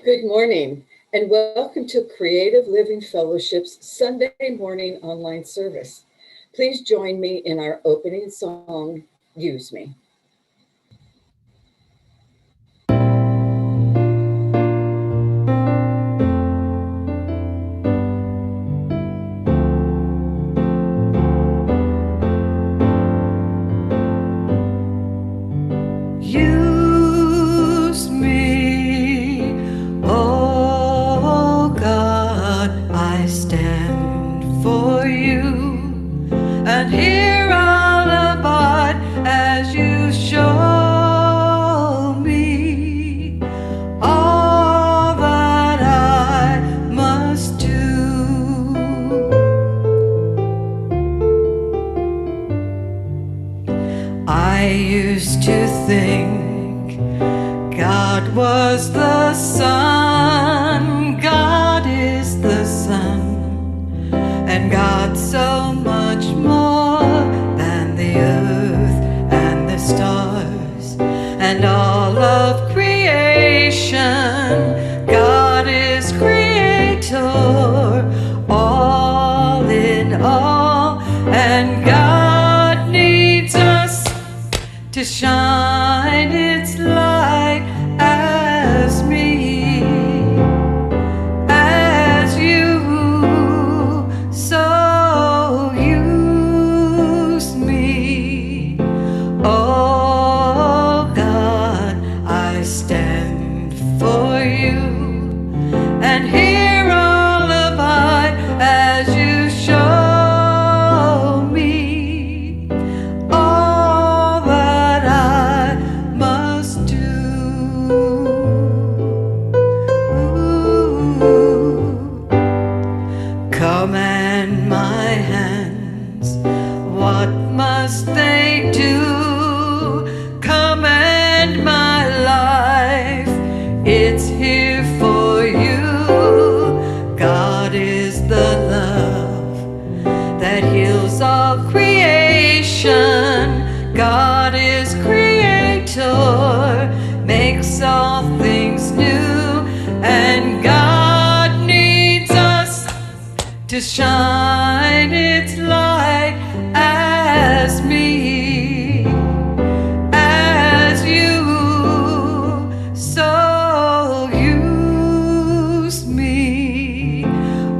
Good morning, and welcome to Creative Living Fellowship's Sunday morning online service. Please join me in our opening song, Use Me. Use me, oh God, I stand for you, and here I'll abide as you show me all that I must do. I used to think God was the sun, God is the sun, and God's so much more than the earth and the stars and all of creation. God is creator, all in all, and God needs us to shine its light as me, as you. So use me, oh God, I stand for you, and here I'll abide as you show me all that I must do. Command my hands, what must they do? Command my life, it's here for you. God is the love that heals all creation. God is creator, makes all things new, and God needs us to shine its light as me, as you. So use me,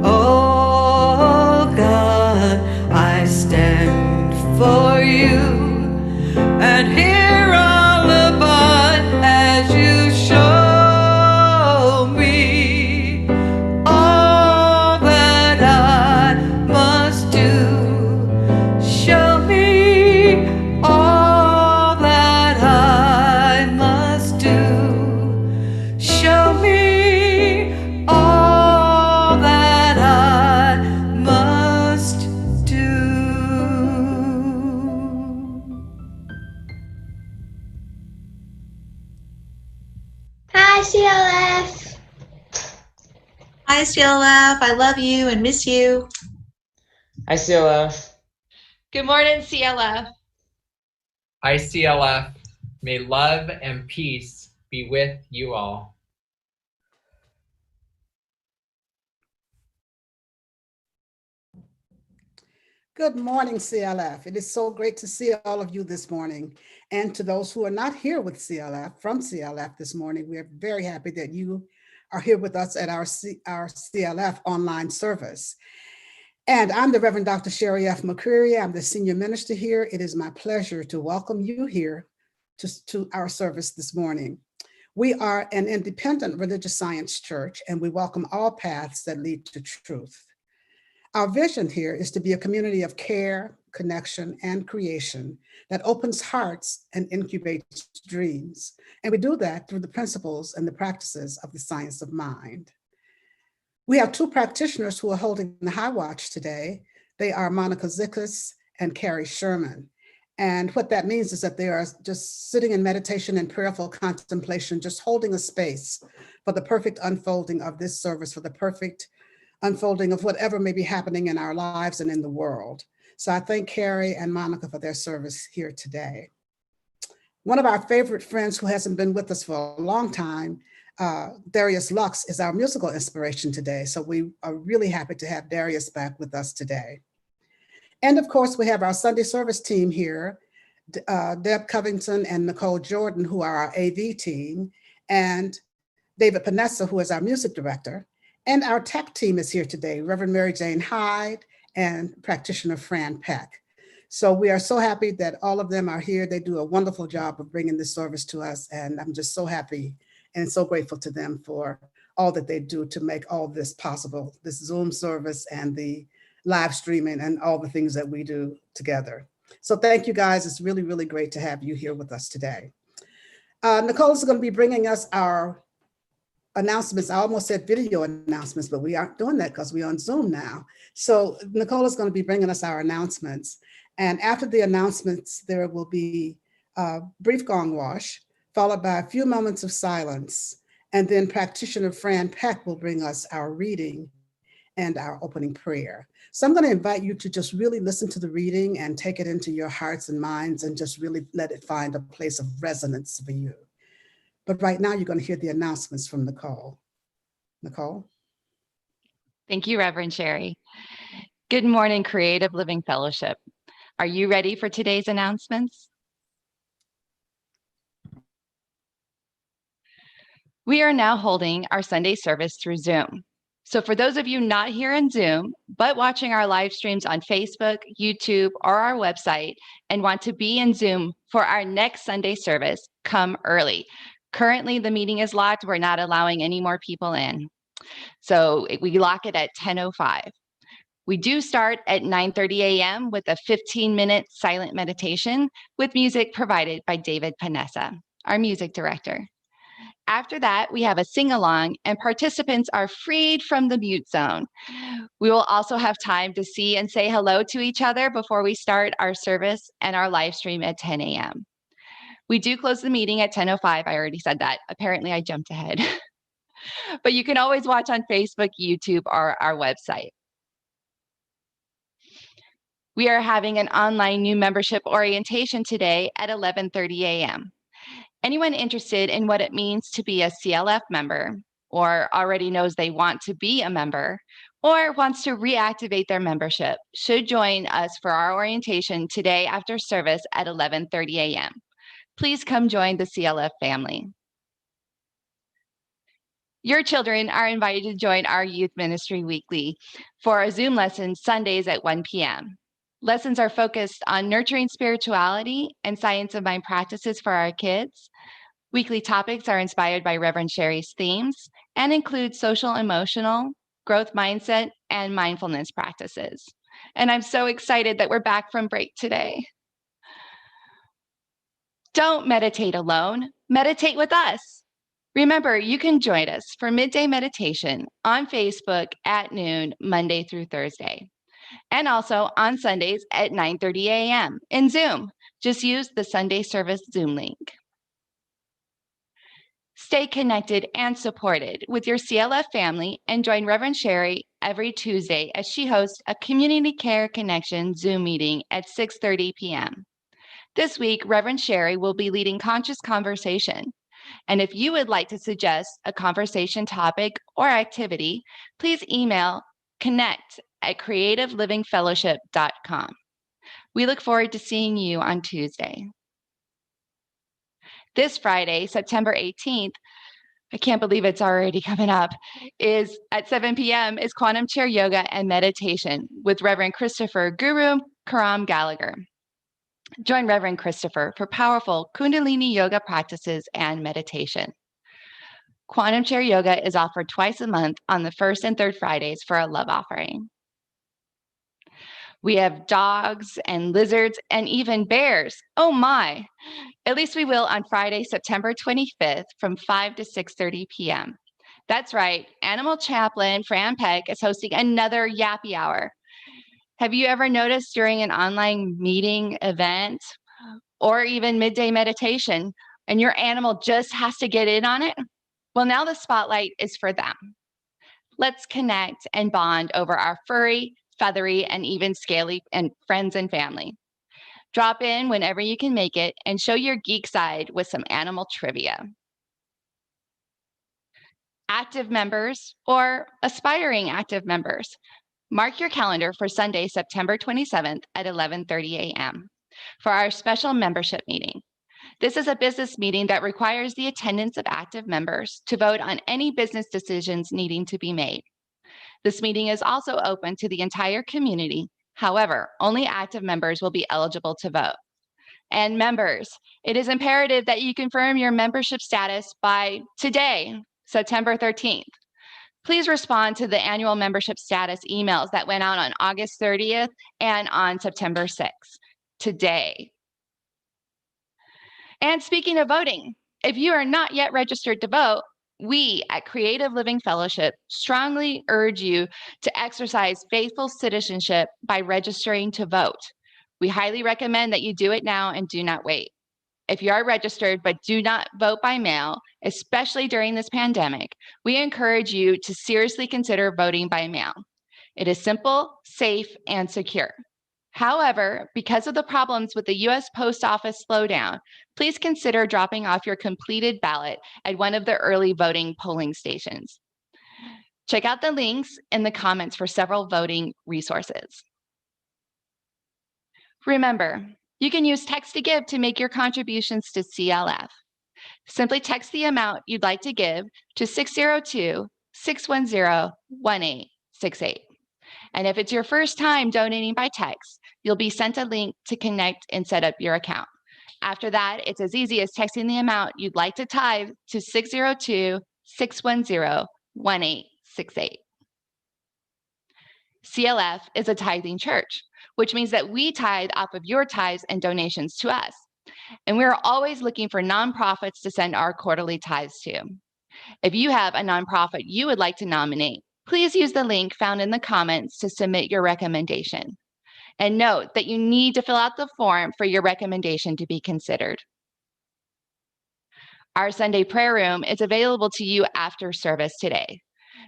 oh God, I stand for you, and here I'll abide as you show me all that I must do. Show me all that I must do. Show me all that I must do. Hi, CLF. Hi, CLF. I love you and miss you. Hi, CLF. Good morning, CLF. Hi, CLF. May love and peace be with you all. Good morning, CLF. It is so great to see all of you this morning. And to those who are not here with CLF, from CLF this morning, we are very happy that you are here with us at our CLF online service. And I'm the Reverend Dr. Sherry F. McCreary. I'm the senior minister here. It is my pleasure to welcome you here to our service this morning. We are an independent religious science church, and we welcome all paths that lead to truth. Our vision here is to be a community of care, connection, and creation that opens hearts and incubates dreams. And we do that through the principles and the practices of the science of mind. We have two practitioners who are holding the high watch today. They are Monica Zickus and Carrie Sherman. And what that means is that they are just sitting in meditation and prayerful contemplation, just holding a space for the perfect unfolding of this service, for the perfect unfolding of whatever may be happening in our lives and in the world. So I thank Carrie and Monica for their service here today. One of our favorite friends who hasn't been with us for a long time Darius Lux is our musical inspiration today. So we are really happy to have Darius back with us today. And of course, we have our Sunday service team here, Deb Covington and Nicole Jordan, who are our AV team, and David Panessa, who is our music director. And our tech team is here today, Reverend Mary Jane Hyde and practitioner Fran Peck. So we are so happy that all of them are here. They do a wonderful job of bringing this service to us. And I'm just so happy and so grateful to them for all that they do to make all this possible, this Zoom service and the live streaming and all the things that we do together. So thank you guys. It's really, really great to have you here with us today. Nicole is going to be bringing us our announcements. I almost said video announcements, but we aren't doing that because we're on Zoom now. So Nicole is going to be bringing us our announcements. And after the announcements, there will be a brief gong wash, followed by a few moments of silence. And then practitioner Fran Peck will bring us our reading and our opening prayer. So I'm going to invite you to just really listen to the reading and take it into your hearts and minds and just really let it find a place of resonance for you. But right now, you're going to hear the announcements from Nicole. Nicole? Thank you, Reverend Sherry. Good morning, Creative Living Fellowship. Are you ready for today's announcements? We are now holding our Sunday service through Zoom. So for those of you not here in Zoom, but watching our live streams on Facebook, YouTube, or our website and want to be in Zoom for our next Sunday service, come early. Currently, the meeting is locked. We're not allowing any more people in. So we lock it at 10:05. We do start at 9:30 a.m. with a 15-minute silent meditation with music provided by David Panessa, our music director. After that, we have a sing-along and participants are freed from the mute zone. We will also have time to see and say hello to each other before we start our service and our live stream at 10 a.m. We do close the meeting at 10:05. I already said that. Apparently, I jumped ahead. But you can always watch on Facebook, YouTube, or our website. We are having an online new membership orientation today at 11:30 a.m. Anyone interested in what it means to be a CLF member, or already knows they want to be a member, or wants to reactivate their membership, should join us for our orientation today after service at 11:30 a.m. Please come join the CLF family. Your children are invited to join our youth ministry weekly for our Zoom lessons Sundays at 1 p.m. Lessons are focused on nurturing spirituality and science of mind practices for our kids. Weekly topics are inspired by Reverend Sherry's themes and include social, emotional, growth mindset, and mindfulness practices. And I'm so excited that we're back from break today. Don't meditate alone, meditate with us. Remember, you can join us for midday meditation on Facebook at noon, Monday through Thursday, and also on Sundays at 9:30 a.m. in Zoom. Just use the Sunday service Zoom link. Stay connected and supported with your CLF family and join Reverend Sherry every Tuesday as she hosts a Community Care Connection Zoom meeting at 6:30 p.m. This week, Reverend Sherry will be leading Conscious Conversation. And if you would like to suggest a conversation topic or activity, please email connect@creativelivingfellowship.com. We look forward to seeing you on Tuesday. This Friday, September 18th, I can't believe it's already coming up, is at 7 p.m. is Quantum Chair Yoga and Meditation with Reverend Christopher Guru Karam Gallagher. Join Reverend Christopher for powerful Kundalini yoga practices and meditation. Quantum Chair Yoga is offered twice a month on the first and third Fridays for a love offering. We have dogs and lizards and even bears. Oh my! At least we will on Friday, September 25th from 5 to 6:30 p.m. That's right, Animal Chaplain Fran Peck is hosting another Yappy Hour. Have you ever noticed during an online meeting, event, or even midday meditation, and your animal just has to get in on it? Well, now the spotlight is for them. Let's connect and bond over our furry, feathery, and even scaly and friends and family. Drop in whenever you can make it and show your geek side with some animal trivia. active members, or aspiring active members. Mark your calendar for Sunday, September 27th at 11:30 a.m. for our special membership meeting. This is a business meeting that requires the attendance of active members to vote on any business decisions needing to be made. This meeting is also open to the entire community. However, only active members will be eligible to vote. And members, it is imperative that you confirm your membership status by today, September 13th. Please respond to the annual membership status emails that went out on August 30th and on September 6th, today. And speaking of voting, if you are not yet registered to vote, we at Creative Living Fellowship strongly urge you to exercise faithful citizenship by registering to vote. We highly recommend that you do it now and do not wait. If you are registered but do not vote by mail, especially during this pandemic, we encourage you to seriously consider voting by mail. It is simple, safe, and secure. However, because of the problems with the U.S. Post Office slowdown, please consider dropping off your completed ballot at one of the early voting polling stations. Check out the links in the comments for several voting resources. Remember, you can use text to give to make your contributions to CLF. Simply text the amount you'd like to give to 602-610-1868. And if it's your first time donating by text, you'll be sent a link to connect and set up your account. After that, it's as easy as texting the amount you'd like to tithe to 602-610-1868. CLF is a tithing church, which means that we tithe off of your tithes and donations to us. And we're always looking for nonprofits to send our quarterly tithes to. If you have a nonprofit you would like to nominate, please use the link found in the comments to submit your recommendation. And note that you need to fill out the form for your recommendation to be considered. Our Sunday prayer room is available to you after service today.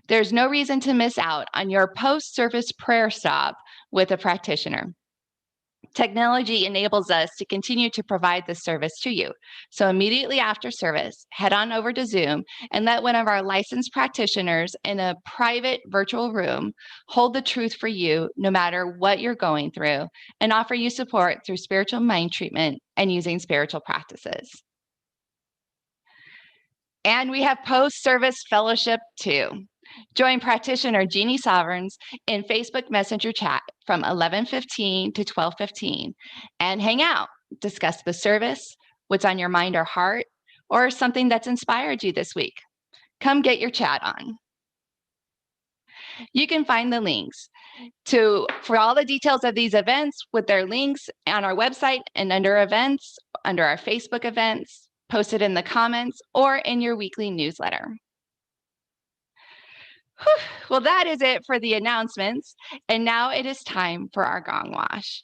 There's no reason to miss out on your post-service prayer stop with a practitioner. Technology enables us to continue to provide this service to you. So immediately after service, head on over to Zoom and let one of our licensed practitioners in a private virtual room hold the truth for you no matter what you're going through and offer you support through spiritual mind treatment and using spiritual practices. And we have post-service fellowship too. Join practitioner Jeannie Sovereigns in Facebook Messenger chat from 11:15 to 12:15 and hang out, discuss the service, what's on your mind or heart, or something that's inspired you this week. Come get your chat on. You can find the links for all the details of these events with their links on our website and under events, under our Facebook events, posted in the comments, or in your weekly newsletter. Well, that is it for the announcements. And now it is time for our gong wash.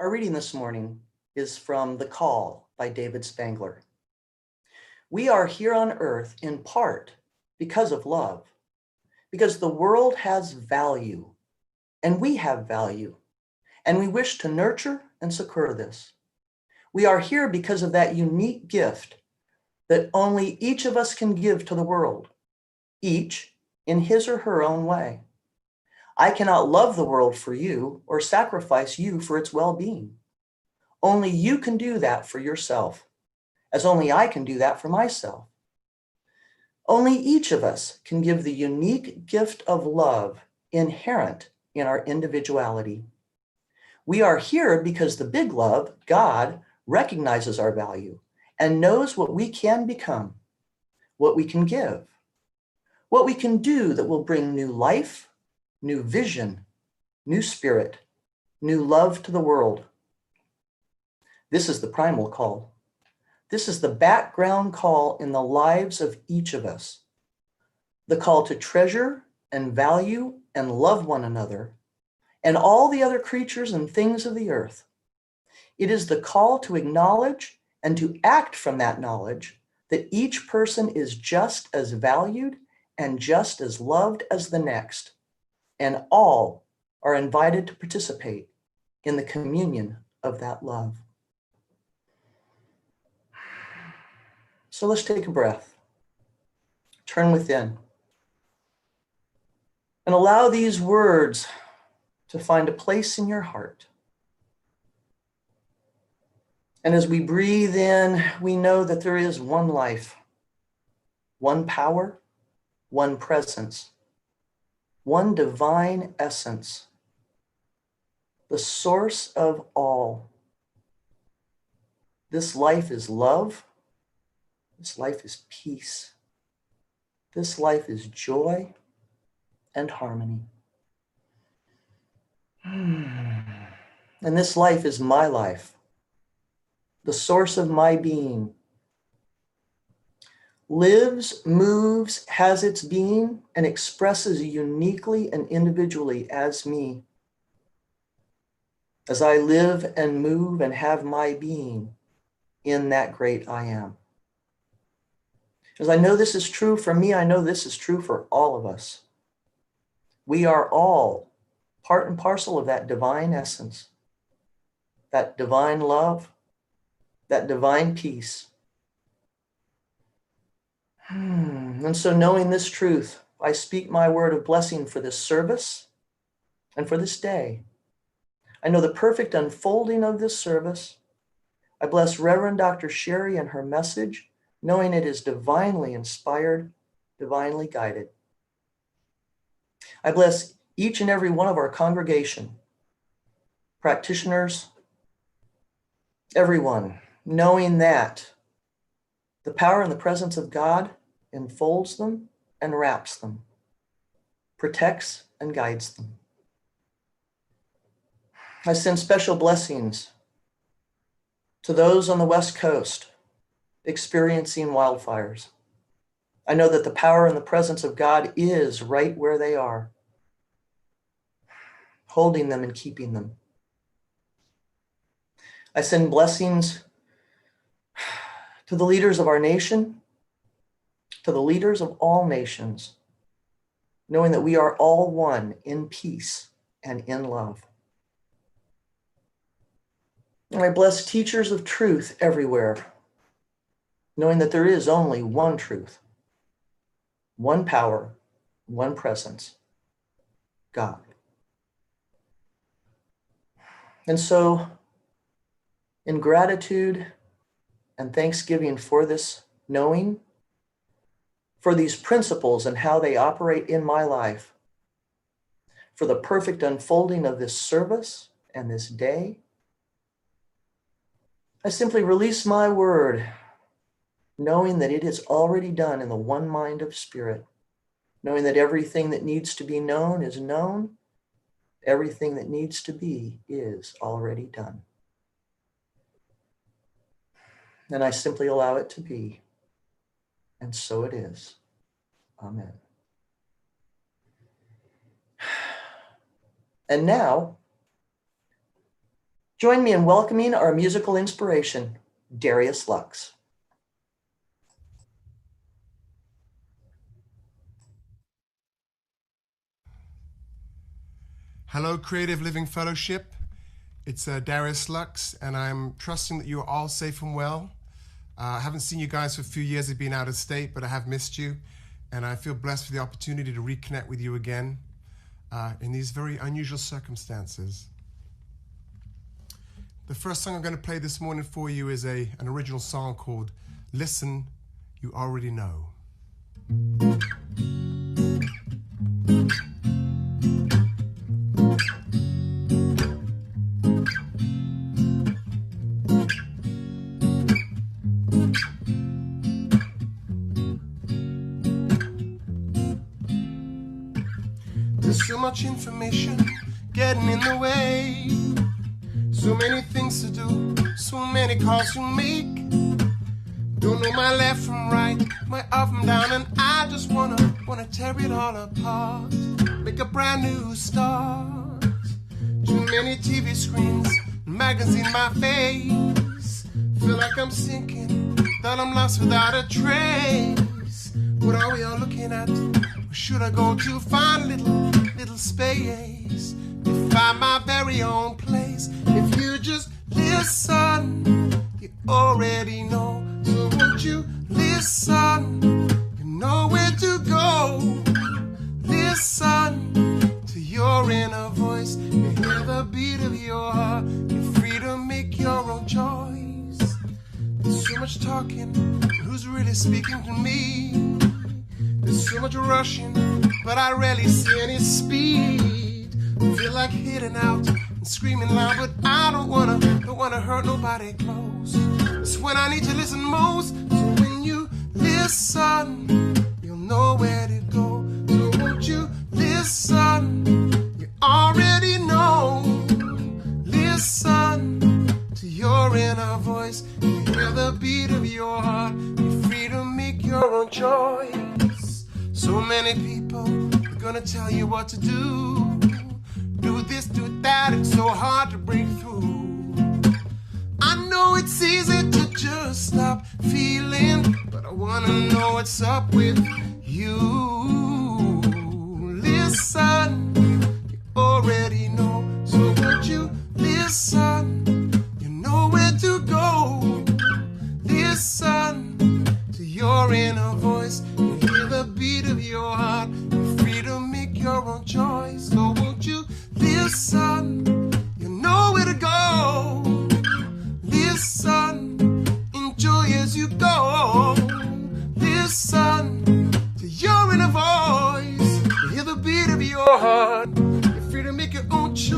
Our reading this morning is from The Call by David Spangler. We are here on earth in part because of love, because the world has value and we have value, and we wish to nurture and succor this. We are here because of that unique gift that only each of us can give to the world, each in his or her own way. I cannot love the world for you or sacrifice you for its well-being. Only you can do that for yourself, as only I can do that for myself. Only each of us can give the unique gift of love inherent in our individuality. We are here because the big love, God, recognizes our value and knows what we can become, what we can give, what we can do that will bring new life, new vision, new spirit, new love to the world. This is the primal call. This is the background call in the lives of each of us. The call to treasure and value and love one another and all the other creatures and things of the earth. It is the call to acknowledge and to act from that knowledge that each person is just as valued and just as loved as the next, and all are invited to participate in the communion of that love. So let's take a breath, turn within, and allow these words to find a place in your heart. And as we breathe in, we know that there is one life, one power, one presence, one divine essence, the source of all. This life is love. This life is peace. This life is joy and harmony. And this life is my life, the source of my being. Lives, moves, has its being, and expresses uniquely and individually as me. As I live and move and have my being in that great I am. As I know this is true for me, I know this is true for all of us. We are all part and parcel of that divine essence, that divine love, that divine peace. And so knowing this truth, I speak my word of blessing for this service and for this day. I know the perfect unfolding of this service. I bless Reverend Dr. Sherry and her message, knowing it is divinely inspired, divinely guided. I bless each and every one of our congregation, practitioners, everyone, knowing that the power and the presence of God enfolds them and wraps them, protects and guides them. I send special blessings to those on the West Coast experiencing wildfires. I know that the power and the presence of God is right where they are, holding them and keeping them. I send blessings to the leaders of our nation, to the leaders of all nations, knowing that we are all one in peace and in love. And I bless teachers of truth everywhere, knowing that there is only one truth, one power, one presence, God. And so, in gratitude and thanksgiving for this knowing, for these principles and how they operate in my life, for the perfect unfolding of this service and this day, I simply release my word, knowing that it is already done in the one mind of spirit, knowing that everything that needs to be known is known, everything that needs to be is already done. And I simply allow it to be, and so it is. Amen. And now, Join me in welcoming our musical inspiration, Darius Lux. Hello, Creative Living Fellowship. It's Darius Lux, and I'm trusting that you are all safe and well. I haven't seen you guys for a few years. I've been out of state, but I have missed you, and I feel blessed for the opportunity to reconnect with you again in these very unusual circumstances. The first song I'm going to play this morning for you is an original song called Listen, You Already Know. There's so much information getting in the way. So many things to do, so many calls to make. Don't know my left from right, my up from down, and I just wanna tear it all apart. Make a brand new start. Too many TV screens, magazine my face. Feel like I'm sinking, that I'm lost without a trace. What are we all looking at? Where should I go to find little space? To find my very own place. If you just listen, you already know. So won't you listen? You know where to go. Listen to your inner voice. You hear the beat of your heart. You're free to make your own choice. There's so much talking, but who's really speaking to me? There's so much rushing, but I rarely see any speed. I feel like hitting out and screaming loud, but I don't wanna hurt nobody close. It's when I need to listen most. So when you listen, you'll know where to go. So won't you listen? You already know. Listen to your inner voice. You hear the beat of your heart. You're free to make your own choice. So many people are gonna tell you what to do. Do this, do that, it's so hard to break through. I know it's easy to just stop feeling, but I wanna know what's up with you. Listen, you already know. So won't you listen? You know where to go. Listen to your inner voice. You hear the beat of your heart. You're free to make your own choice. So won't you listen? You know where to go. Listen, enjoy as you go. Listen to your inner voice. You hear the beat of your heart. You're free to make your own choice.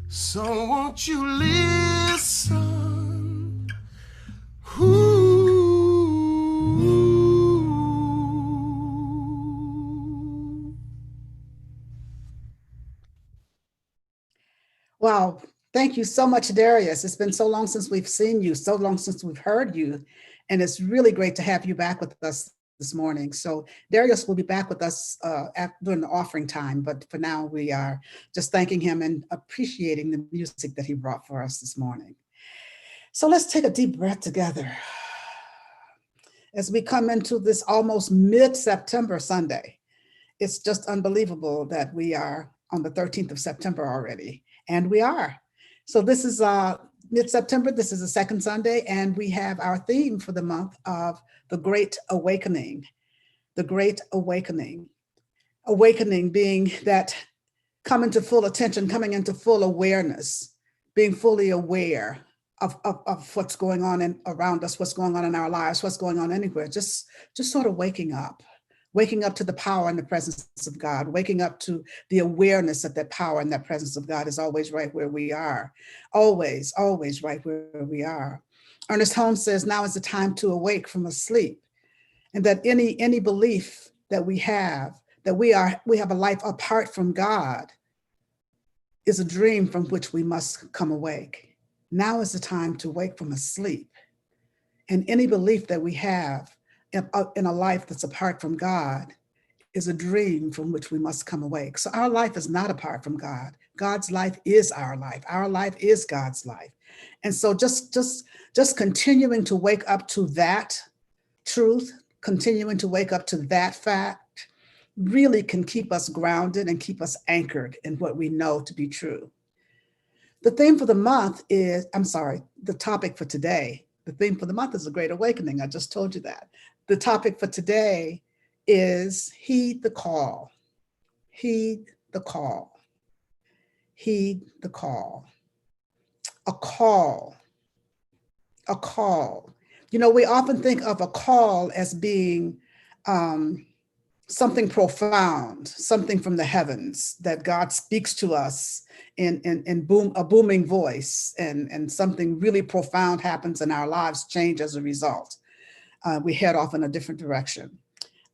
So won't you listen? Ooh. Wow. Thank you so much, Darius. It's been so long since we've seen you, so long since we've heard you. And it's really great to have you back with us this morning. So Darius will be back with us during the offering time. But for now, we are just thanking him and appreciating the music that he brought for us this morning. So let's take a deep breath together as we come into this almost mid-September Sunday. It's just unbelievable that we are on the 13th of September already, and we are. So this is mid-September, this is the second Sunday, and we have our theme for the month of the Great Awakening. The Great Awakening. Awakening being that coming to full attention, coming into full awareness, being fully aware of what's going on around us, what's going on in our lives, what's going on anywhere, just sort of waking up to the power and the presence of God, waking up to the awareness that that power and that presence of God is always right where we are, always right where we are. Ernest Holmes says, now is the time to awake from a sleep, and that any belief that we have, that we have a life apart from God, is a dream from which we must come awake. Now is the time to wake from a sleep. And any belief that we have in a life that's apart from God is a dream from which we must come awake. So our life is not apart from God. God's life is our life. Our life is God's life. And so just continuing to wake up to that truth, continuing to wake up to that fact, really can keep us grounded and keep us anchored in what we know to be true. The theme for the month is, the topic for today, the theme for the month is a great awakening. I just told you that. The topic for today is heed the call. Heed the call. Heed the call. A call. A call. You know, we often think of a call as being something profound, something from the heavens that God speaks to us in a booming voice, and something really profound happens in our lives, change as a result. We head off in a different direction.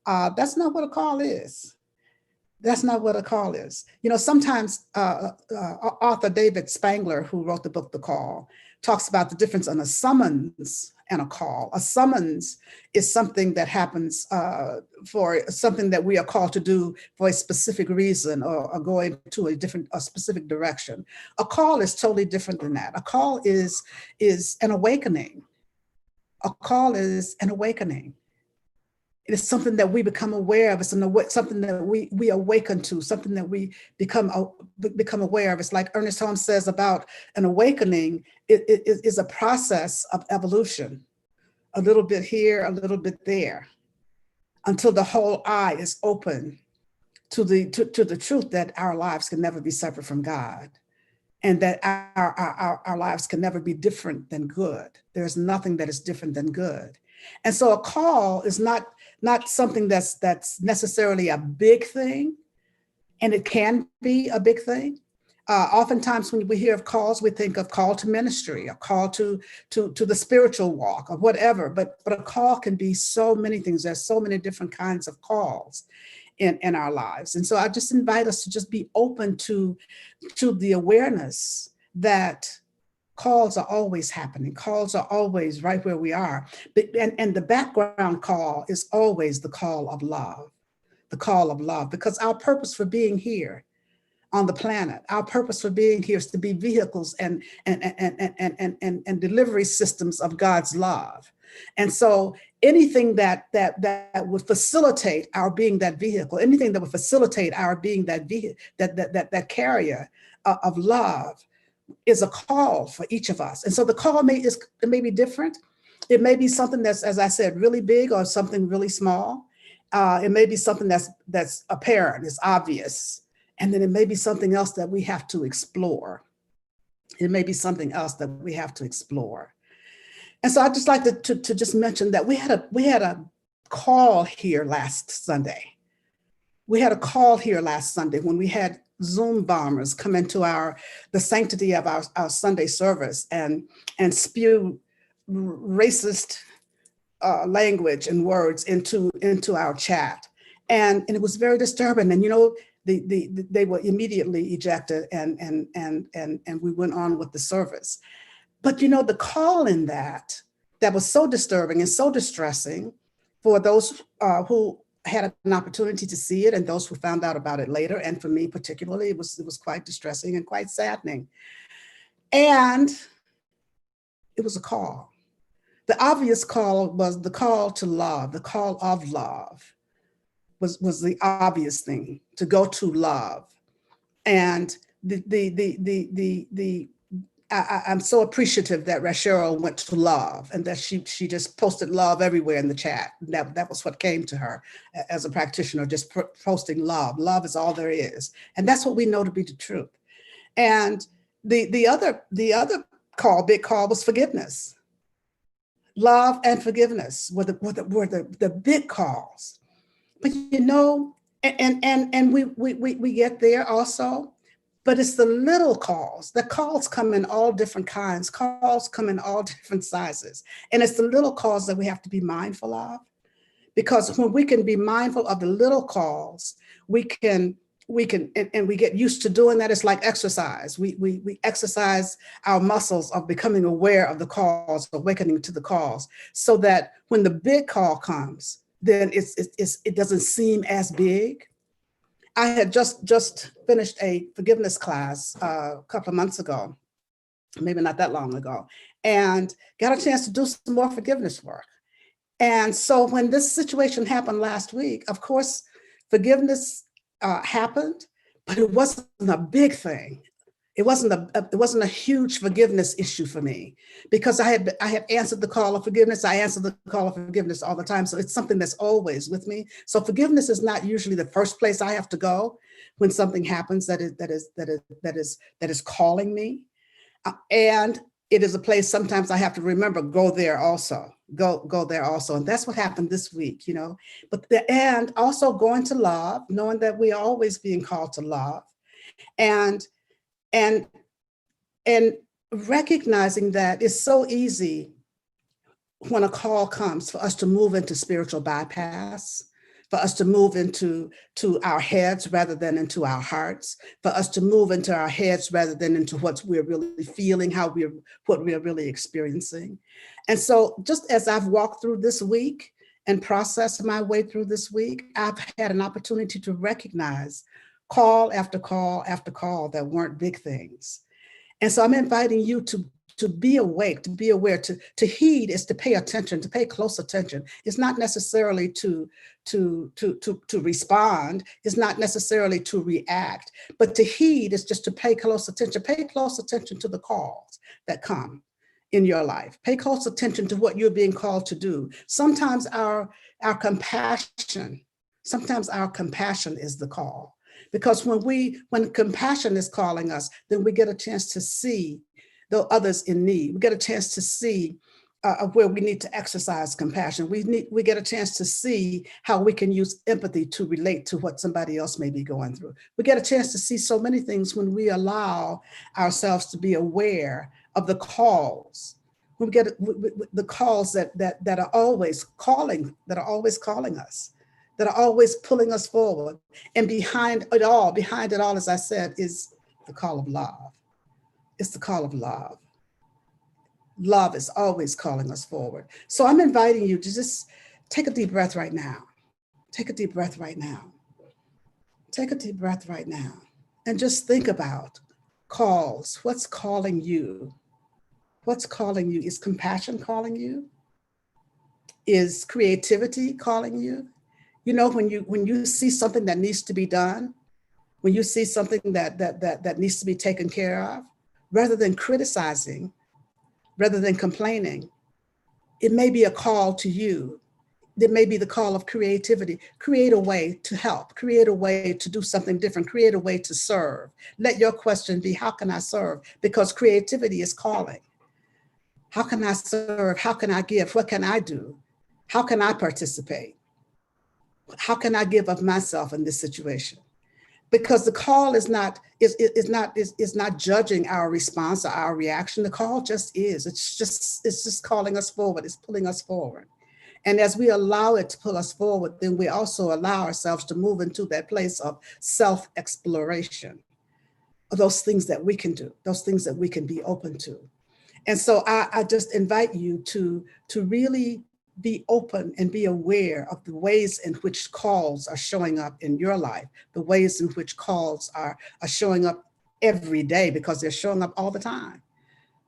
That's not what a call is. That's not what a call is. You know, sometimes author David Spangler, who wrote the book The Call, talks about the difference in a summons and a call. A summons is something that happens for something that we are called to do for a specific reason, or going to a specific direction. A call is totally different than that. A call is an awakening. A call is an awakening. It is something that we become aware of. It's something that we awaken to, something that we become aware of. It's like Ernest Holmes says about an awakening. It is a process of evolution, a little bit here, a little bit there, until the whole eye is open to the truth that our lives can never be separate from God, and that our lives can never be different than good. There's nothing that is different than good. And so a call is not something that's necessarily a big thing, and it can be a big thing. Oftentimes when we hear of calls, we think of call to ministry, a call to the spiritual walk, or whatever, but a call can be so many things. There's so many different kinds of calls in our lives. And so I just invite us to just be open to the awareness that calls are always happening. Calls are always right where we are. And the background call is always the call of love, because our purpose for being here on the planet, our purpose for being here is to be vehicles and delivery systems of God's love. And so anything that would facilitate our being that vehicle, anything that would facilitate our being that that carrier of love, is a call for each of us. And so the call may be different. It may be something that's, as I said, really big, or something really small. It may be something that's apparent, it's obvious. And then it may be something else that we have to explore. It may be something else that we have to explore. And so I'd just like to just mention that we had a call here last Sunday. We had a call here last Sunday when we had Zoom bombers come into the sanctity of our Sunday service and spew racist language and words into our chat, and it was very disturbing. And you know, they were immediately ejected, and we went on with the service. But you know, the call in that was so disturbing and so distressing for those who had an opportunity to see it, and those who found out about it later. And for me particularly, it was quite distressing and quite saddening. And it was a call. The obvious call was the call to love. The call of love was the obvious thing, to go to love. And I'm so appreciative that Rachel went to love, and that she just posted love everywhere in the chat. That was what came to her as a practitioner, just posting love. Love is all there is. And that's what we know to be the truth. And the other big call was forgiveness. Love and forgiveness were the big calls. But you know, and we get there also. But it's the little calls. The calls come in all different kinds. Calls come in all different sizes. And it's the little calls that we have to be mindful of. Because when we can be mindful of the little calls, we can, and we get used to doing that. It's like exercise. We exercise our muscles of becoming aware of the calls, awakening to the calls, so that when the big call comes, then it doesn't seem as big. I had just finished a forgiveness class a couple of months ago, maybe not that long ago, and got a chance to do some more forgiveness work. And so when this situation happened last week, of course, forgiveness happened, but it wasn't a big thing. It wasn't a huge forgiveness issue for me, because I had answered the call of forgiveness. I answer the call of forgiveness all the time. So it's something that's always with me. So forgiveness is not usually the first place I have to go when something happens that is calling me. And it is a place sometimes I have to remember, go there also, go there also. And that's what happened this week, you know. And also going to love, knowing that we are always being called to love, and recognizing that it's so easy when a call comes for us to move into spiritual bypass, for us to move into our heads rather than into our hearts, for us to move into our heads rather than into what we're really feeling, what we're really experiencing. And so just as I've walked through this week and processed my way through this week, I've had an opportunity to recognize call after call after call that weren't big things. And so I'm inviting you to be awake, to be aware, to heed is to pay attention, to pay close attention. It's not necessarily to respond. It's not necessarily to react, but to heed is just to pay close attention. Pay close attention to the calls that come in your life. Pay close attention to what you're being called to do. Sometimes our compassion is the call. Because when compassion is calling us, then we get a chance to see the others in need. We get a chance to see where we need to exercise compassion. We get a chance to see how we can use empathy to relate to what somebody else may be going through. We get a chance to see so many things when we allow ourselves to be aware of the calls. When we get the calls that are always calling us, that are always pulling us forward. And behind it all, as I said, is the call of love. It's the call of love. Love is always calling us forward. So I'm inviting you to just take a deep breath right now. Take a deep breath right now. Take a deep breath right now. And just think about calls. What's calling you? What's calling you? Is compassion calling you? Is creativity calling you? You know, when you see something that needs to be done, when you see something that needs to be taken care of, rather than criticizing, rather than complaining, it may be a call to you. It may be the call of creativity. Create a way to help, create a way to do something different, create a way to serve. Let your question be, how can I serve? Because creativity is calling. How can I serve? How can I give? What can I do? How can I participate? How can I give of myself in this situation? Because the call is not judging our response or our reaction. The call just is. It's just calling us forward. It's pulling us forward. And as we allow it to pull us forward, then we also allow ourselves to move into that place of self-exploration, of those things that we can do, those things that we can be open to. And so I just invite you to really be open and be aware of the ways in which calls are showing up in your life, the ways in which calls are showing up every day, because they're showing up all the time.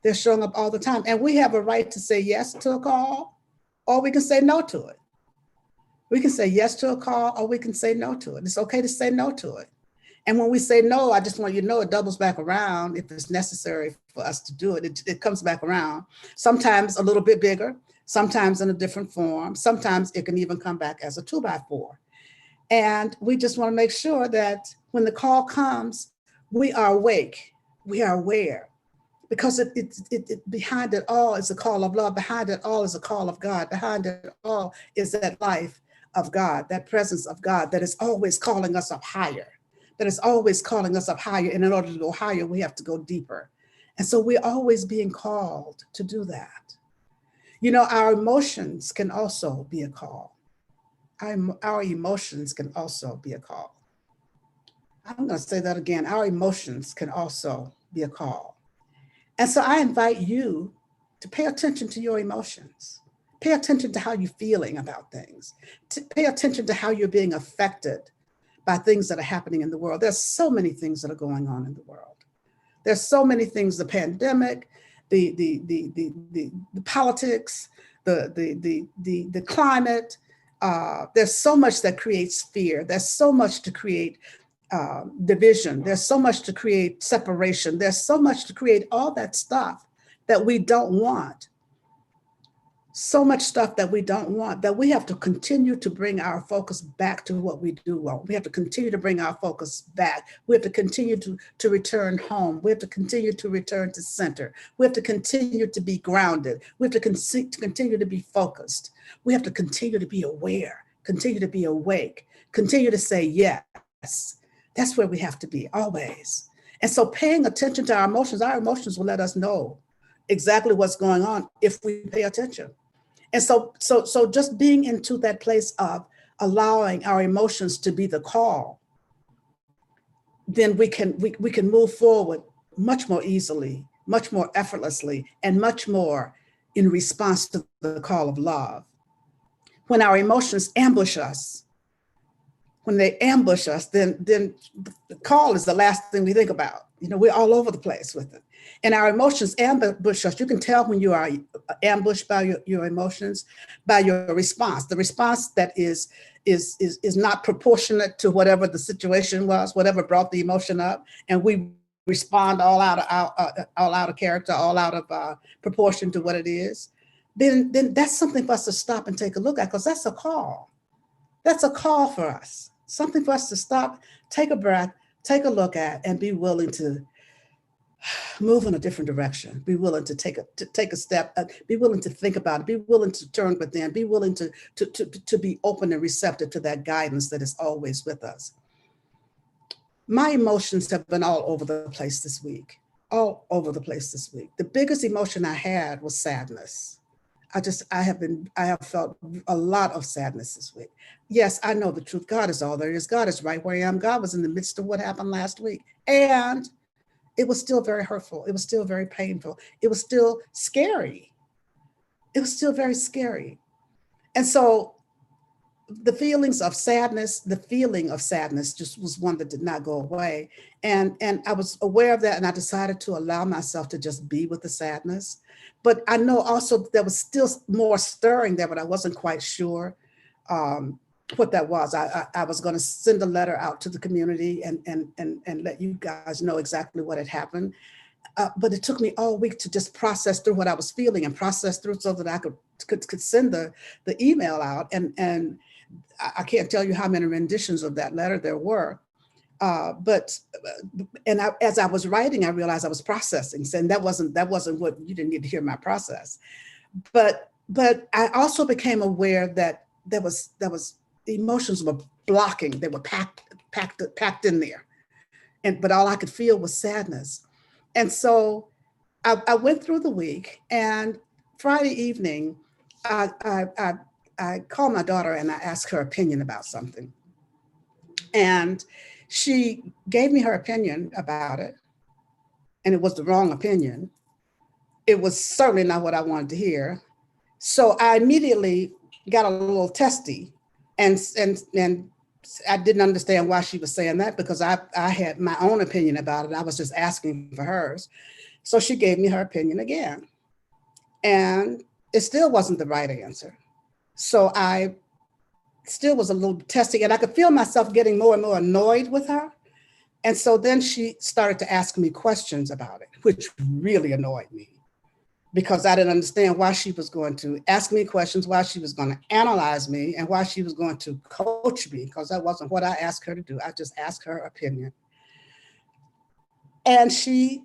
They're showing up all the time. And we have a right to say yes to a call, or we can say no to it. We can say yes to a call, or we can say no to it. It's okay to say no to it. And when we say no, I just want you to know it doubles back around if it's necessary for us to do it. It comes back around, sometimes a little bit bigger, sometimes in a different form. Sometimes it can even come back as a 2x4. And we just want to make sure that when the call comes, we are awake, we are aware, because it behind it all is a call of love. Behind it all is a call of God. Behind it all is that life of God, that presence of God that is always calling us up higher, that is always calling us up higher. And in order to go higher, we have to go deeper. And so we're always being called to do that. You know, our emotions can also be a call. Our emotions can also be a call. I'm going to say that again. Our emotions can also be a call. And so I invite you to pay attention to your emotions. Pay attention to how you're feeling about things. Pay attention to how you're being affected by things that are happening in the world. There's so many things that are going on in the world. There's so many things, the pandemic, the politics, the climate. There's so much that creates fear. There's so much to create division. There's so much to create separation. There's so much to create all that stuff that we don't want. So much stuff that we don't want, that we have to continue to bring our focus back to what we do well. We have to continue to bring our focus back. We have to continue to return home. We have to continue to return to center. We have to continue to be grounded. We have to continue to be focused. We have to continue to be aware, continue to be awake, continue to say yes. That's where we have to be always. And so paying attention to our emotions will let us know exactly what's going on if we pay attention. And so just being into that place of allowing our emotions to be the call, then we can move forward much more easily, much more effortlessly, and much more in response to the call of love. When our emotions ambush us, when they ambush us, then the call is the last thing we think about. You know, we're all over the place with it. And our emotions ambush us. You can tell when you are ambushed by your emotions, by your response. The response that is not proportionate to whatever the situation was, whatever brought the emotion up, and we respond all out of character, all out of proportion to what it is. Then that's something for us to stop and take a look at, because that's a call. That's a call for us. Something for us to stop, take a breath, take a look at, and be willing to move in a different direction. Be willing to take a step. Be willing to think about it. Be willing to turn within. Be willing to be open and receptive to that guidance that is always with us. My emotions have been all over the place this week. All over the place this week. The biggest emotion I had was sadness. I have felt a lot of sadness this week. Yes, I know the truth. God is all there is. God is right where I am. God was in the midst of what happened last week. And it was still very hurtful. It was still very painful. It was still scary. It was still very scary. And so the feeling of sadness just was one that did not go away. And I was aware of that, and I decided to allow myself to just be with the sadness. But I know also there was still more stirring there, but I wasn't quite sure what that was. I was going to send a letter out to the community and let you guys know exactly what had happened. But it took me all week to just process through what I was feeling and process through so that I could send the email out. And I can't tell you how many renditions of that letter there were. As I was writing, I realized I was processing, and that wasn't what you didn't need to hear my process. But I also became aware that there was the emotions were blocking. They were packed in there, but all I could feel was sadness. And so I went through the week, and Friday evening, I called my daughter and I asked her opinion about something. And she gave me her opinion about it, and it was the wrong opinion. It was certainly not what I wanted to hear. So I immediately got a little testy, and I didn't understand why she was saying that, because I had my own opinion about it. I was just asking for hers. So she gave me her opinion again, and it still wasn't the right answer. So I still was a little testy, and I could feel myself getting more and more annoyed with her. And so then she started to ask me questions about it, which really annoyed me, because I didn't understand why she was going to ask me questions, why she was going to analyze me, and why she was going to coach me, because that wasn't what I asked her to do. I just asked her opinion. And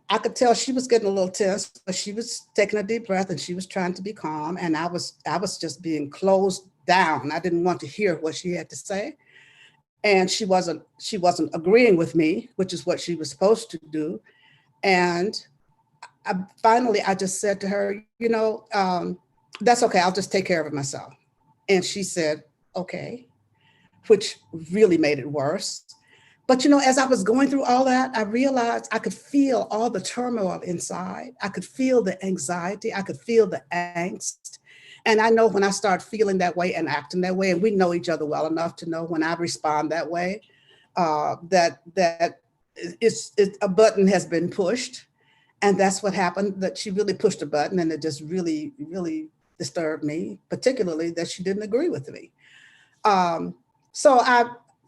I could tell she was getting a little tense, but she was taking a deep breath and she was trying to be calm. And I was just being closed down. I didn't want to hear what she had to say. And she wasn't agreeing with me, which is what she was supposed to do. And finally, I just said to her, that's okay. I'll just take care of it myself. And she said, okay, which really made it worse. But, as I was going through all that, I realized I could feel all the turmoil inside. I could feel the anxiety. I could feel the angst. And I know when I start feeling that way and acting that way, and we know each other well enough to know when I respond that way, that a button has been pushed. And that's what happened, that she really pushed a button, and it just really, really disturbed me, particularly that she didn't agree with me. So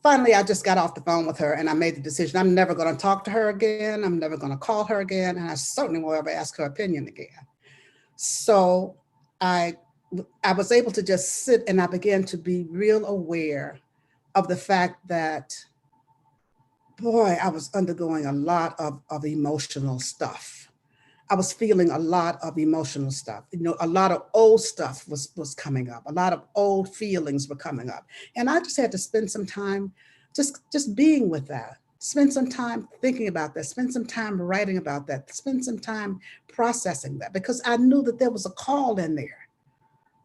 finally, I just got off the phone with her and I made the decision. I'm never going to talk to her again. I'm never going to call her again. And I certainly won't ever ask her opinion again. So I was able to just sit, and I began to be real aware of the fact that, boy, I was undergoing a lot of emotional stuff. I was feeling a lot of emotional stuff. You know, a lot of old stuff was coming up. A lot of old feelings were coming up. And I just had to spend some time just being with that. Spend some time thinking about that. Spend some time writing about that. Spend some time processing that, because I knew that there was a call in there.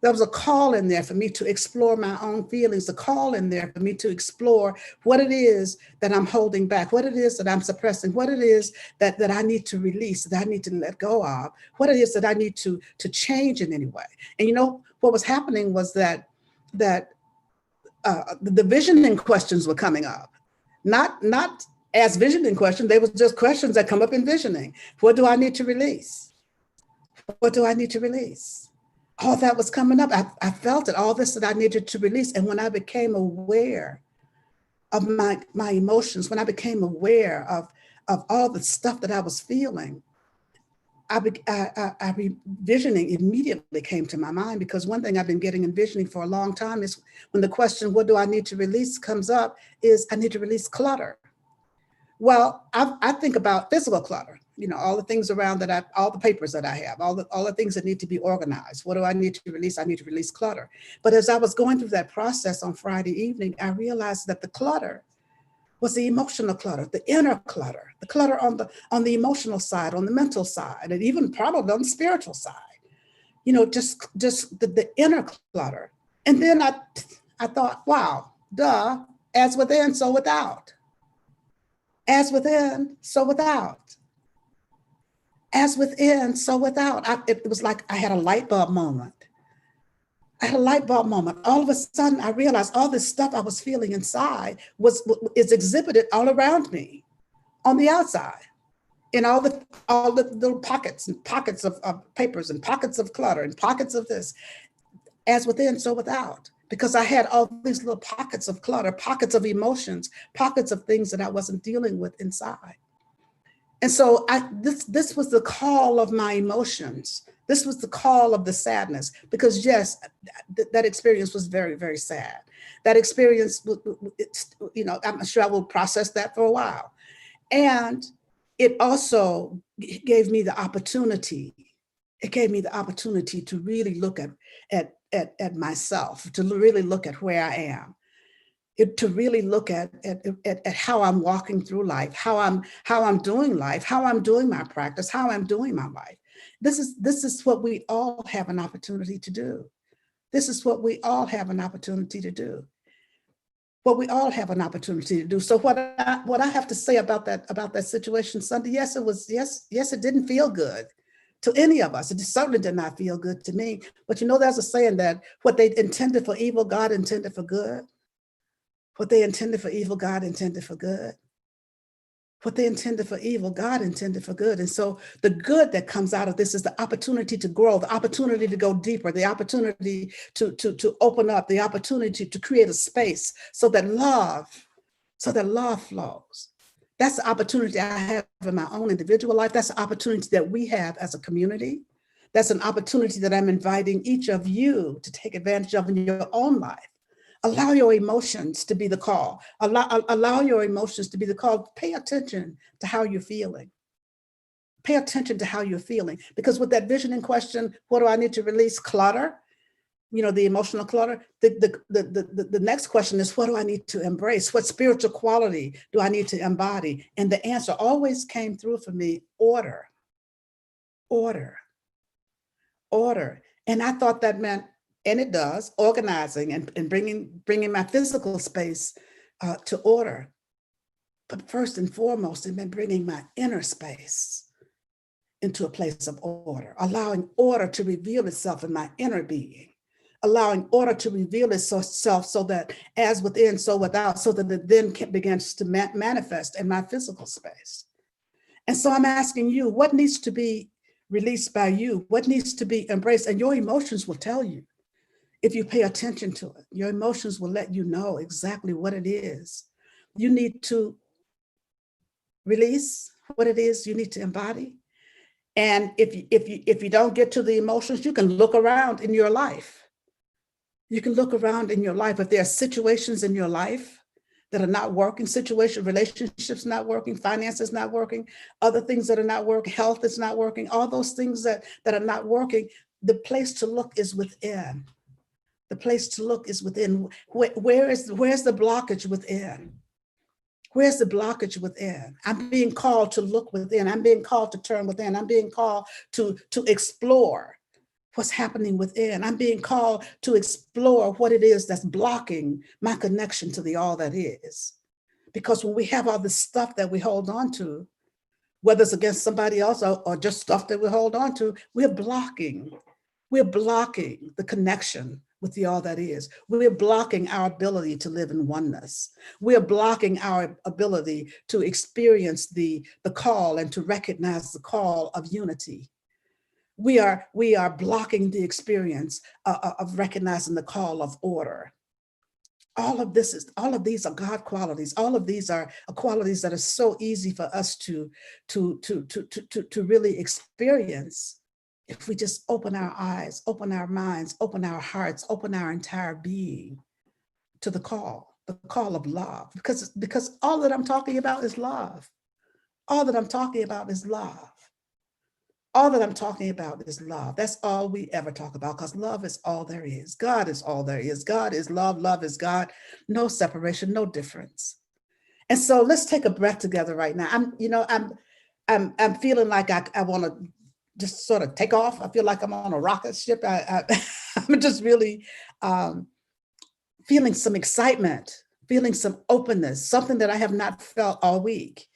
There was a call in there for me to explore my own feelings, a call in there for me to explore what it is that I'm holding back, what it is that I'm suppressing, what it is that I need to release, that I need to let go of, what it is that I need to change in any way. And you know, what was happening was that the visioning questions were coming up, not as visioning questions, they were just questions that come up in visioning. What do I need to release? What do I need to release? All that was coming up. I felt it, all this that I needed to release. And when I became aware of my emotions, when I became aware of all the stuff that I was feeling, visioning immediately came to my mind, because one thing I've been getting in visioning for a long time is when the question, what do I need to release, comes up, is I need to release clutter. Well, I think about physical clutter, you know, all the things around that all the papers that I have, all the things that need to be organized. What do I need to release? I need to release clutter. But as I was going through that process on Friday evening, I realized that the clutter was the emotional clutter, the inner clutter, the clutter on the emotional side, on the mental side, and even probably on the spiritual side. You know, just the inner clutter. And then I thought, wow, duh, as within, so without. As within, so without. As within, so without. It was like I had a light bulb moment. I had a light bulb moment. All of a sudden, I realized all this stuff I was feeling inside is exhibited all around me, on the outside, in all the little pockets and pockets of papers and pockets of clutter and pockets of this. As within, so without. Because I had all these little pockets of clutter, pockets of emotions, pockets of things that I wasn't dealing with inside. And so this was the call of my emotions. This was the call of the sadness, because yes, that experience was very, very sad. That experience, you know, I'm sure I will process that for a while. And it also gave me the opportunity. It gave me the opportunity to really look at myself, to really look at where I am, to really look at how I'm walking through life, how I'm doing life, how I'm doing my practice, how I'm doing my life. This is what we all have an opportunity to do. This is what we all have an opportunity to do. What we all have an opportunity to do. So what I have to say about that situation Sunday, yes, it didn't feel good to any of us. It certainly did not feel good to me. But you know, there's a saying that what they intended for evil, God intended for good. What they intended for evil, God intended for good. What they intended for evil, God intended for good. And so the good that comes out of this is the opportunity to grow, the opportunity to go deeper, the opportunity to open up, the opportunity to create a space so that love flows. That's the opportunity I have in my own individual life. That's the opportunity that we have as a community. That's an opportunity that I'm inviting each of you to take advantage of in your own life. Allow your emotions to be the call. Allow your emotions to be the call. Pay attention to how you're feeling. Pay attention to how you're feeling. Because with that vision in question, what do I need to release? Clutter, you know, the emotional clutter. The next question is, what do I need to embrace? What spiritual quality do I need to embody? And the answer always came through for me: order, order, order. And I thought that meant, and it does, organizing and bringing my physical space to order. But first and foremost, it meant bringing my inner space into a place of order, allowing order to reveal itself in my inner being. allowing order to reveal itself so that as within, so without, so that it then begins to manifest in my physical space. And so I'm asking you, what needs to be released by you? What needs to be embraced? And your emotions will tell you. If you pay attention to it, your emotions will let you know exactly what it is. You need to release what it is you need to embody. And if you don't get to the emotions, you can look around in your life. You can look around in your life. If there are situations in your life that are not working, relationships not working, finances not working, other things that are not working, health is not working, all those things that are not working, the place to look is within. The place to look is within. Where's the blockage within? Where's the blockage within? I'm being called to look within. I'm being called to turn within. I'm being called to explore what's happening within. I'm being called to explore what it is that's blocking my connection to the all that is. Because when we have all this stuff that we hold on to, whether it's against somebody else or just stuff that we hold on to, we're blocking the connection with the all that is. We're blocking our ability to live in oneness. We're blocking our ability to experience the call and to recognize the call of unity. We are blocking the experience of recognizing the call of order. All of these are God qualities. All of these are qualities that are so easy for us to really experience if we just open our eyes, open our minds, open our hearts, open our entire being to the call of love. Because all that I'm talking about is love. All that I'm talking about is love. All that I'm talking about is love. That's all we ever talk about, because love is all there is. God is all there is. God is love. Love is God. No separation, no difference. And so let's take a breath together right now. I'm feeling like I want to just sort of take off. I feel like I'm on a rocket ship. I'm just really feeling some excitement, feeling some openness, something that I have not felt all week.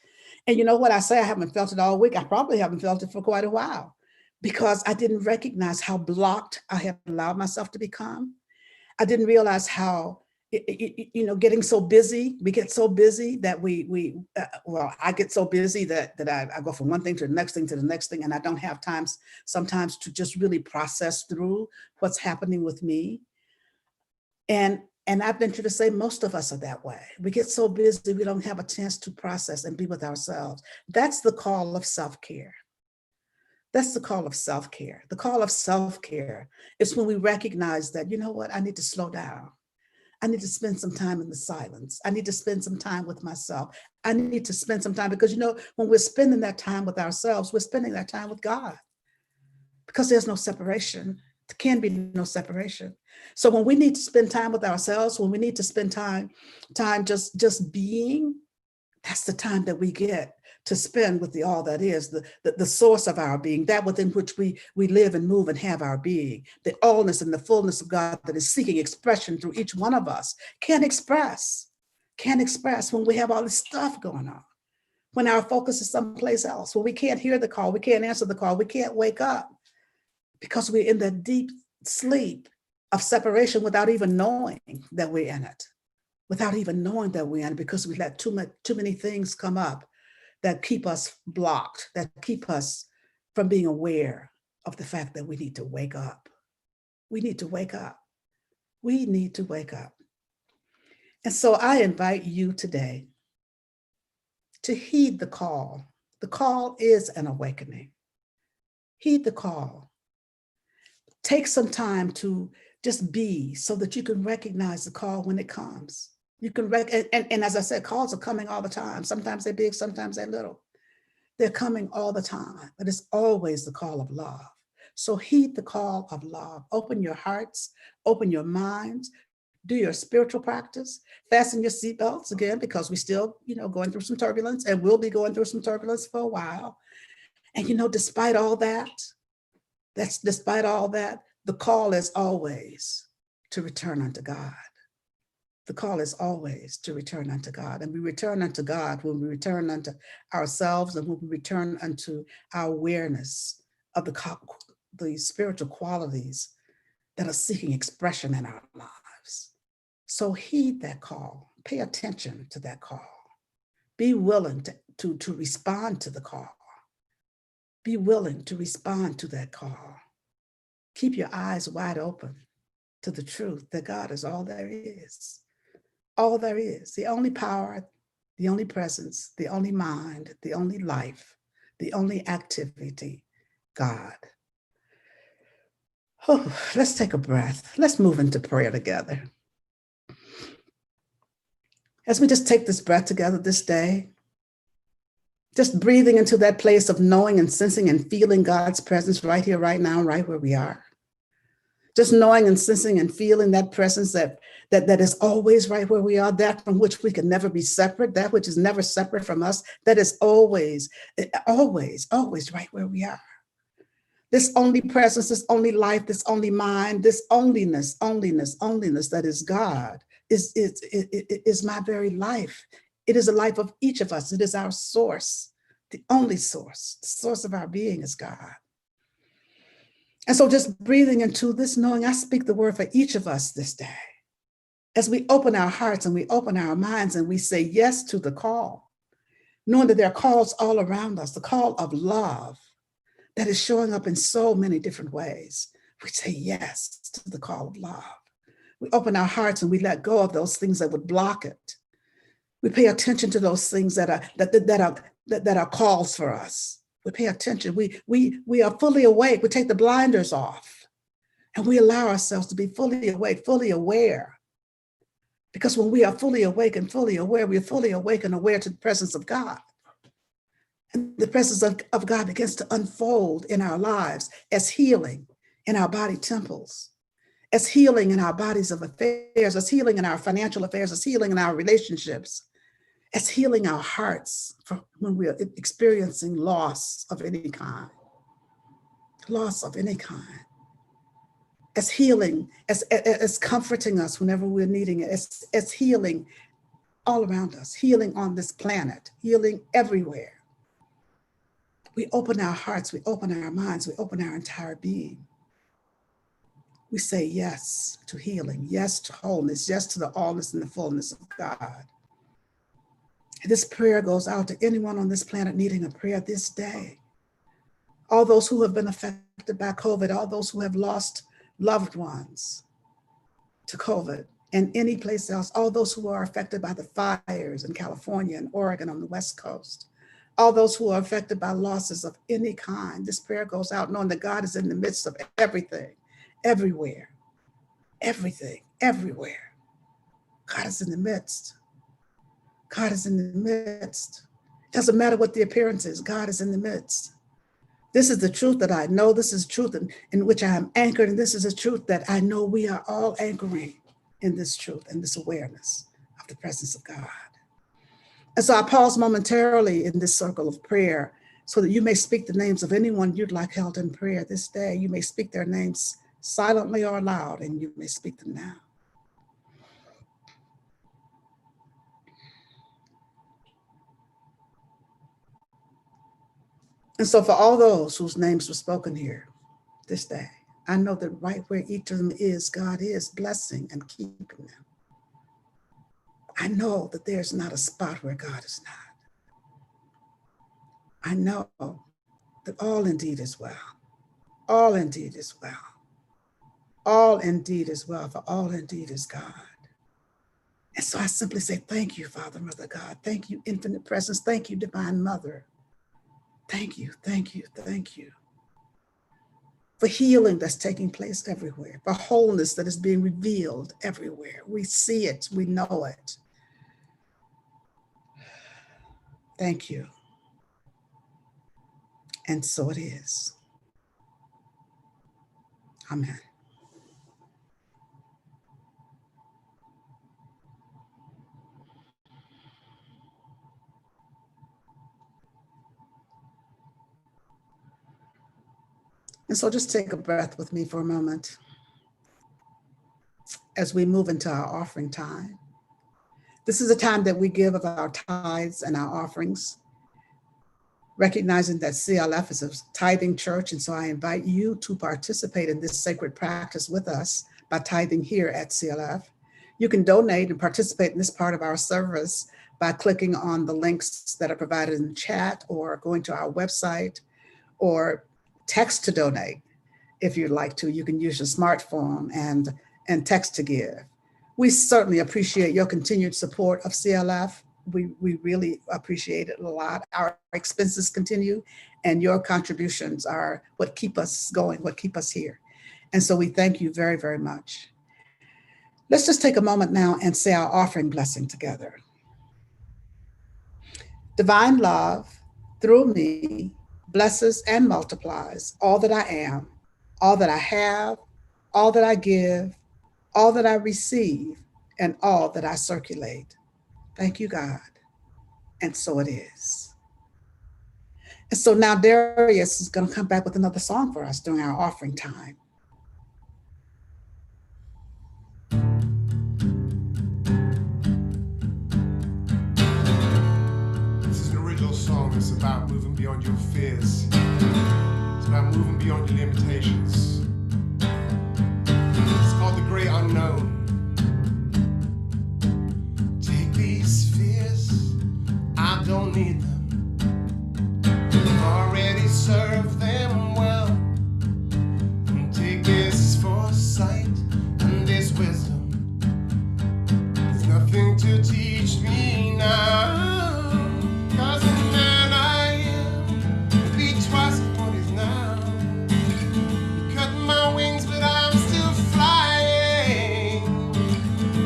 And you know what? I say I haven't felt it all week. I probably haven't felt it for quite a while because I didn't recognize how blocked I had allowed myself to become. I didn't realize how, getting so busy, we get so busy that I get so busy that I go from one thing to the next thing to the next thing, and I don't have time sometimes to just really process through what's happening with me. And I venture to say most of us are that way. We get so busy, we don't have a chance to process and be with ourselves. That's the call of self-care. That's the call of self-care. The call of self-care is when we recognize that, you know what, I need to slow down. I need to spend some time in the silence. I need to spend some time with myself. I need to spend some time because, when we're spending that time with ourselves, we're spending that time with God because there's no separation. There can be no separation. So when we need to spend time with ourselves, when we need to spend time just being, that's the time that we get to spend with the all that is, the source of our being, that within which we live and move and have our being, the allness and the fullness of God that is seeking expression through each one of us. Can't express when we have all this stuff going on, when our focus is someplace else, when we can't hear the call, we can't answer the call, we can't wake up because we're in the deep sleep of separation without even knowing that we're in it, because we let too many things come up that keep us blocked, that keep us from being aware of the fact that we need to wake up. We need to wake up. We need to wake up. And so I invite you today to heed the call. The call is an awakening. Heed the call. Take some time to just be so that you can recognize the call when it comes. You can and as I said, calls are coming all the time. Sometimes they're big, sometimes they're little. They're coming all the time, but it's always the call of love. So heed the call of love. Open your hearts, open your minds, do your spiritual practice, fasten your seatbelts again, because we're still, going through some turbulence, and we'll be going through some turbulence for a while. And despite all that, the call is always to return unto God. The call is always to return unto God. And we return unto God when we return unto ourselves and when we return unto our awareness of the spiritual qualities that are seeking expression in our lives. So heed that call, pay attention to that call. Be willing to respond to the call. Be willing to respond to that call. Keep your eyes wide open to the truth that God is all there is. All there is, the only power, the only presence, the only mind, the only life, the only activity, God. Oh, let's take a breath. Let's move into prayer together. As we just take this breath together this day, just breathing into that place of knowing and sensing and feeling God's presence right here, right now, right where we are. Just knowing and sensing and feeling that presence that is always right where we are, that from which we can never be separate, that which is never separate from us, that is always, always, always right where we are. This only presence, this only life, this only mind, this onlyness that is God is my very life. It is a life of each of us. It is our source, the only source. The source of our being is God. And so just breathing into this, knowing I speak the word for each of us this day. As we open our hearts and we open our minds and we say yes to the call, knowing that there are calls all around us, the call of love that is showing up in so many different ways. We say yes to the call of love. We open our hearts and we let go of those things that would block it. We pay attention to those things that are calls for us. We pay attention. We are fully awake. We take the blinders off and we allow ourselves to be fully awake, fully aware. Because when we are fully awake and fully aware, we are fully awake and aware to the presence of God. And the presence of God begins to unfold in our lives as healing in our body temples, as healing in our bodies of affairs, as healing in our financial affairs, as healing in our relationships, as healing our hearts for when we are experiencing loss of any kind, as healing, as comforting us whenever we're needing it, as healing all around us, healing on this planet, healing everywhere. We open our hearts, we open our minds, we open our entire being. We say yes to healing, yes to wholeness, yes to the allness and the fullness of God. And this prayer goes out to anyone on this planet needing a prayer this day. All those who have been affected by COVID, all those who have lost loved ones to COVID and any place else, all those who are affected by the fires in California and Oregon on the West Coast, all those who are affected by losses of any kind. This prayer goes out knowing that God is in the midst of everything, everywhere, everything, everywhere. God is in the midst. God is in the midst. Doesn't matter what the appearance is, God is in the midst. This is the truth that I know. This is truth in which I am anchored. And this is a truth that I know we are all anchoring in this truth and this awareness of the presence of God. And so I pause momentarily in this circle of prayer so that you may speak the names of anyone you'd like held in prayer this day. You may speak their names silently or aloud, and you may speak them now. And so for all those whose names were spoken here this day, I know that right where each of them is, God is blessing and keeping them. I know that there's not a spot where God is not. I know that all indeed is well. All indeed is well. All indeed is well, for all indeed is God. And so I simply say, thank you, Father, Mother God. Thank you, Infinite Presence. Thank you, Divine Mother. Thank you, thank you, thank you. For healing that's taking place everywhere, for wholeness that is being revealed everywhere. We see it, we know it. Thank you. And so it is. Amen. And so just take a breath with me for a moment as we move into our offering time. This is a time that we give of our tithes and our offerings. recognizing that CLF is a tithing church. And so I invite you to participate in this sacred practice with us by tithing here at CLF. You can donate and participate in this part of our service by clicking on the links that are provided in the chat or going to our website or text to donate. If you'd like to, you can use your smartphone and text to give. We certainly appreciate your continued support of CLF. We really appreciate it a lot. Our expenses continue and your contributions are what keep us going, what keep us here. And so we thank you very, very much. Let's just take a moment now and say our offering blessing together. Divine love through me blesses and multiplies all that I am, all that I have, all that I give, all that I receive, and all that I circulate. Thank you, God. And so it is. And so now Darius is going to come back with another song for us during our offering time. This is an original song. It's about moving beyond your fears. It's about moving beyond your limitations. It's called The Great Unknown. Take these fears, I don't need them. Already serve them well. And take this foresight and this wisdom. There's nothing to teach me now. 'Cause the man I am will be twice what is now. You cut my wings, but I'm still flying.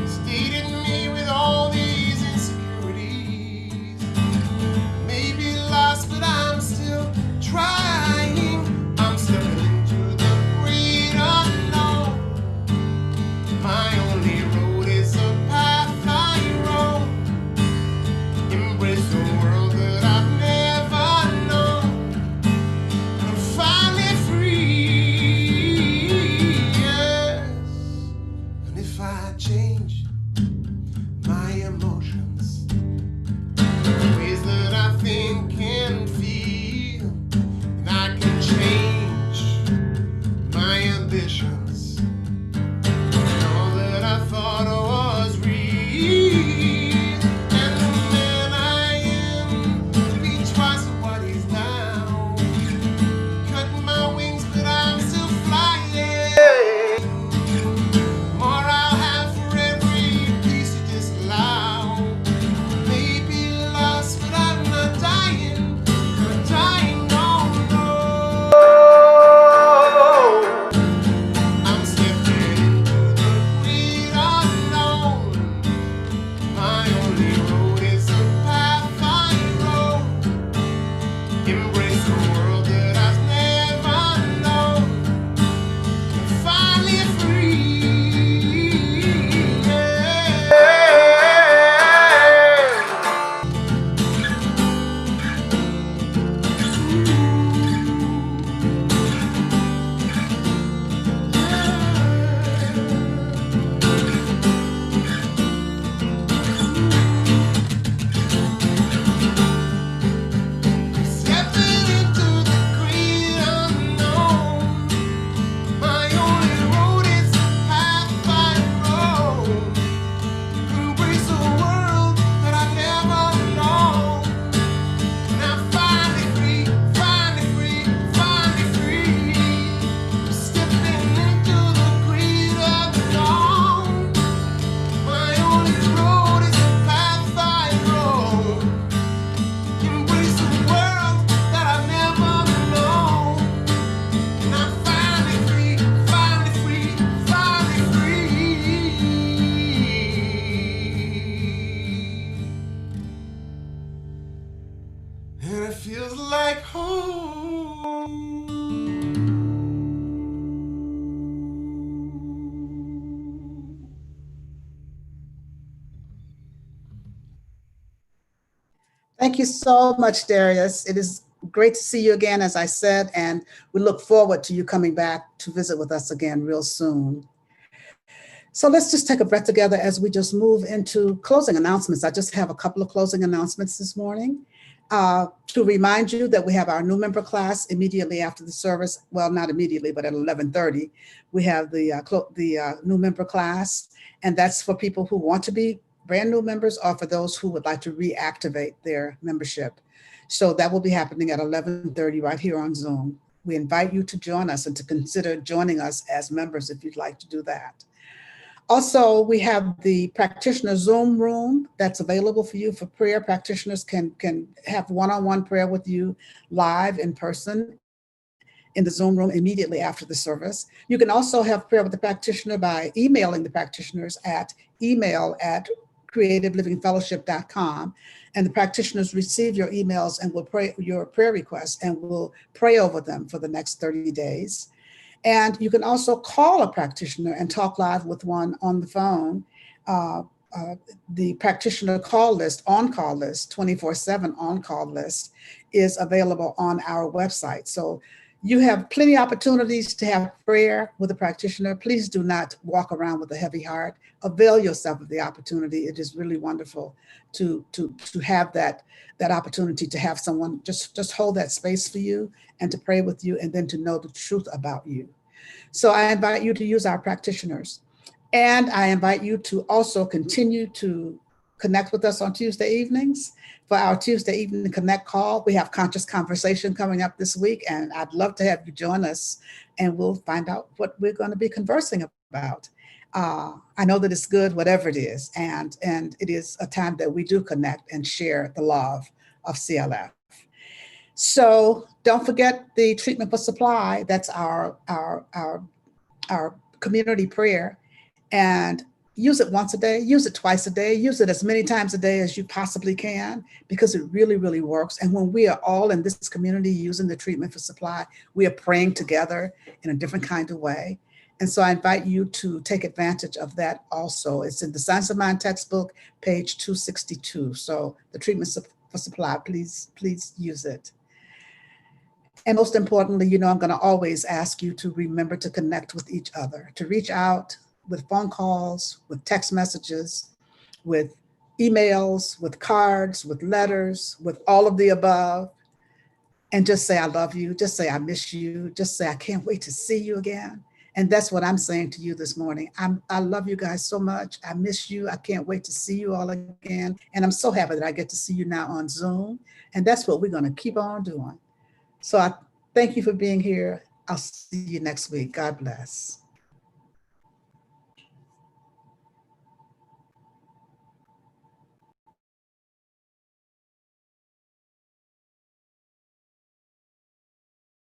Stated me with all these insecurities. Maybe lost, but I'm still trying. I'm stepping into the great unknown. My only road is a path I roam. Embrace the world that I've never known. I'm finally free, yes. And if I change my emotions, the ways that I think and feel, and I can change my ambitions, and all that I thought was real, and the man I am will be twice what he's now. Cut my wings, but I'm still flying. More I'll have for every piece you disallow. Maybe lost, but I'm not dying. Not dying, no, no. I'm stepping into the great unknown. My only road is a path I roam. Embrace the world that I've never known. I'm finally free, yeah. Stepping into the great unknown. My only road is the path I roam. Embrace a world that I've never known. And I'm finally free, finally free, finally free. I'm stepping into the great unknown. My only road is the path I roam. Embrace a world that I've never known. And I'm finally free, finally free, finally free. And it feels like home. Thank you so much, Darius. It is great to see you again, as I said, and we look forward to you coming back to visit with us again real soon. So let's just take a breath together as we just move into closing announcements. I just have a couple of closing announcements this morning. To remind you that we have our new member class immediately after the service. Well, not immediately, but at 11:30, we have the new member class. And that's for people who want to be brand new members or for those who would like to reactivate their membership. So that will be happening at 11:30 right here on Zoom. We invite you to join us and to consider joining us as members if you'd like to do that. Also, we have the practitioner Zoom room that's available for you for prayer. Practitioners can have one-on-one prayer with you live in person in the Zoom room immediately after the service. You can also have prayer with the practitioner by emailing the practitioners at email@creativelivingfellowship.com. And the practitioners receive your emails and will pray your prayer requests and will pray over them for the next 30 days. And you can also call a practitioner and talk live with one on the phone. The practitioner call list, on-call list, 24/7 on-call list is available on our website. So you have plenty of opportunities to have prayer with a practitioner. Please do not walk around with a heavy heart. Avail yourself of the opportunity. It is really wonderful to have that opportunity to have someone just hold that space for you and to pray with you and then to know the truth about you. So I invite you to use our practitioners. And I invite you to also continue to connect with us on Tuesday evenings. For our Tuesday evening Connect call, we have Conscious Conversation coming up this week, and I'd love to have you join us and we'll find out what we're going to be conversing about. I know that it's good, whatever it is, and it is a time that we do connect and share the love of CLF. So don't forget the treatment for supply. That's our community prayer. And use it once a day, use it twice a day, use it as many times a day as you possibly can, because it really, really works. And when we are all in this community using the treatment for supply, we are praying together in a different kind of way. And so I invite you to take advantage of that also. It's in the Science of Mind textbook, page 262. So the treatment for supply, please use it. And most importantly, I'm going to always ask you to remember to connect with each other, to reach out with phone calls, with text messages, with emails, with cards, with letters, with all of the above. And just say, I love you. Just say, I miss you. Just say, I can't wait to see you again. And that's what I'm saying to you this morning. I love you guys so much. I miss you. I can't wait to see you all again. And I'm so happy that I get to see you now on Zoom. And that's what we're going to keep on doing. So I thank you for being here. I'll see you next week. God bless.